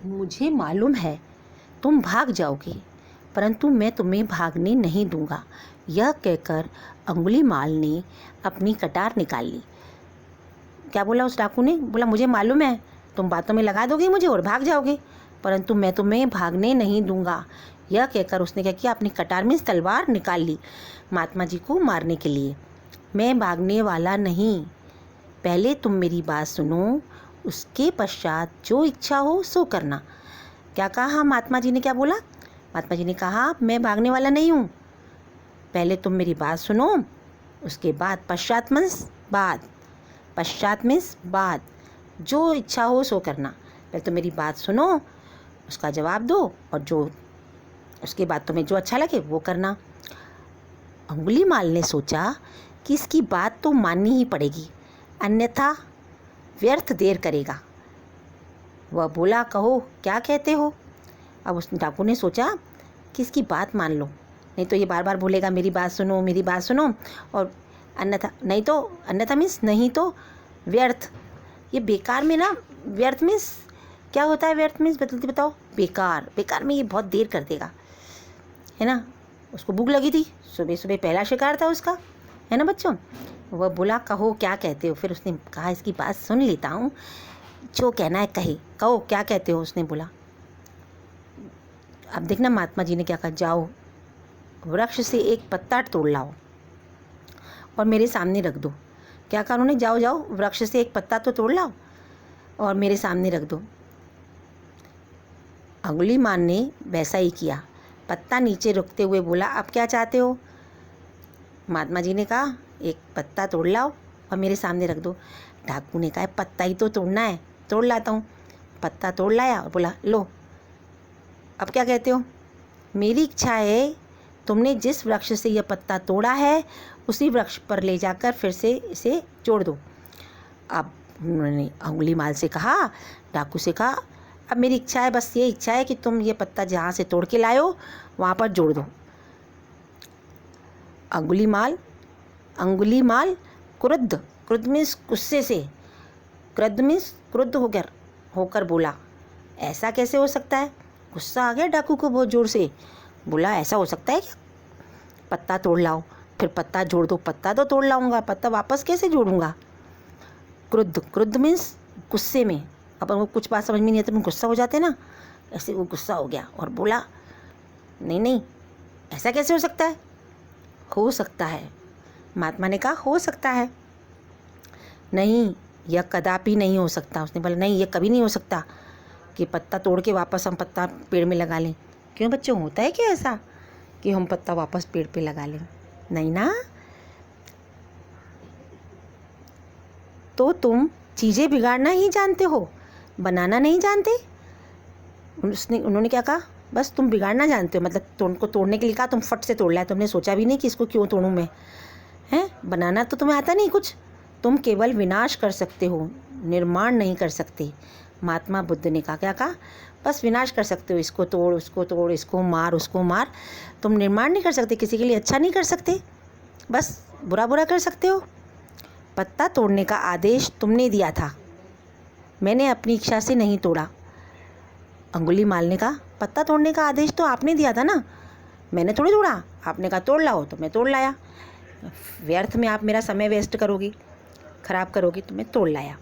मुझे मालूम है तुम भाग जाओगे, परंतु मैं तुम्हें भागने नहीं दूंगा। यह कहकर अंगुलीमाल ने अपनी कटार निकाल ली। क्या बोला उस डाकू ने? बोला मुझे मालूम है तुम बातों में लगा दोगे मुझे और भाग जाओगे, परंतु मैं तुम्हें भागने नहीं दूंगा। यह कहकर उसने क्या किया, अपनी कटार में तलवार निकाल ली महात्मा जी को मारने के लिए। मैं भागने वाला नहीं, पहले तुम मेरी बात सुनो, उसके पश्चात जो इच्छा हो सो करना। क्या कहा महात्मा जी ने? क्या बोला महात्मा जी ने? कहा मैं भागने वाला नहीं हूँ, पहले तुम मेरी बात सुनो, उसके बाद पश्चात मीन्स बाद, पश्चात मीन्स बाद, जो इच्छा हो सो करना। पहले तो मेरी बात सुनो, उसका जवाब दो, और जो उसके बाद तुम्हें जो अच्छा लगे वो करना। अंगुलीमाल ने सोचा कि इसकी बात तो माननी ही पड़ेगी, अन्यथा व्यर्थ देर करेगा। वह बोला कहो क्या कहते हो। अब उस डाकू ने सोचा कि इसकी बात मान लो, नहीं तो ये बार बार बोलेगा मेरी बात सुनो मेरी बात सुनो, और अन्यथा मीन्स नहीं तो व्यर्थ। ये बेकार में ना, व्यर्थ मीन्स क्या होता है? व्यर्थ मीन्स बताओ? बेकार। बेकार में ये बहुत देर कर देगा, है ना। उसको भूख लगी थी, सुबह सुबह पहला शिकार था उसका, है ना बच्चों। वह बोला कहो क्या कहते हो। फिर उसने कहा इसकी बात सुन लेता हूँ, जो कहना है कहे, कहो क्या कहते हो। उसने बोला। अब देखना महात्मा जी ने क्या कहा, जाओ वृक्ष से एक पत्ता तोड़ लाओ और मेरे सामने रख दो। क्या कहा उन्होंने? जाओ जाओ वृक्ष से एक पत्ता तो तोड़ लाओ और मेरे सामने रख दो। अंगुलीमाल ने वैसा ही किया, पत्ता नीचे रुकते हुए बोला अब क्या चाहते हो। महात्मा जी ने कहा एक पत्ता तोड़ लाओ और मेरे सामने रख दो। डाकू ने कहा पत्ता ही तो तोड़ना है, तोड़ लाता हूँ। पत्ता तोड़ लाया और बोला लो, अब क्या कहते हो। मेरी इच्छा है तुमने जिस वृक्ष से यह पत्ता तोड़ा है उसी वृक्ष पर ले जाकर फिर से इसे जोड़ दो। अब उन्होंने अंगुलीमाल से कहा, डाकू से कहा अब मेरी इच्छा है, बस ये इच्छा है कि तुम ये पत्ता जहाँ से तोड़ के लाए हो वहाँ पर जोड़ दो। अंगुलीमाल क्रुद्ध मीन्स गुस्से से, क्रुद्ध मीन्स क्रुद्ध होकर बोला ऐसा कैसे हो सकता है। गुस्सा आ गया डाकू को बहुत ज़ोर से, बोला ऐसा हो सकता है क्या, पत्ता तोड़ लाओ फिर पत्ता जोड़ दो। पत्ता तो तोड़ लाऊंगा, पत्ता वापस कैसे जोड़ूंगा। क्रुद्ध मीन्स गुस्से में, अपन को कुछ बात समझ में नहीं आती तो गुस्सा हो जाते ना, ऐसे वो गुस्सा हो गया और बोला नहीं ऐसा कैसे हो सकता है। हो सकता है, महात्मा ने कहा हो सकता है। नहीं यह कदापि नहीं हो सकता। उसने बोला नहीं ये कभी नहीं हो सकता कि पत्ता तोड़ के वापस हम पत्ता पेड़ में लगा लें। क्यों बच्चों, होता है क्या ऐसा कि हम पत्ता वापस पेड़ पे लगा लें? नहीं ना। तो तुम चीज़ें बिगाड़ना ही जानते हो, बनाना नहीं जानते। उन्होंने क्या कहा, बस तुम बिगाड़ना जानते हो, मतलब उनको तोड़ने के लिए कहा, तुम फट से तोड़ लाए, तुमने सोचा भी नहीं कि इसको क्यों तोड़ूं मैं, हैं। बनाना तो तुम्हें आता नहीं कुछ, तुम केवल विनाश कर सकते हो, निर्माण नहीं कर सकते। महात्मा बुद्ध ने कहा, क्या कहा, बस विनाश कर सकते हो, इसको तोड़ उसको तोड़, इसको मार उसको मार, तुम निर्माण नहीं कर सकते, किसी के लिए अच्छा नहीं कर सकते, बस बुरा कर सकते हो। पत्ता तोड़ने का आदेश तुमने दिया था, मैंने अपनी इच्छा से नहीं तोड़ा। अंगुलीमाल ने कहा पत्ता तोड़ने का आदेश तो आपने दिया था ना, मैंने थोड़ी तोड़ा, आपने कहा तोड़ लाओ तो मैं तोड़ लाया। व्यर्थ में आप मेरा समय वेस्ट करोगी, ख़राब करोगी, तो मैं तोड़ लाया।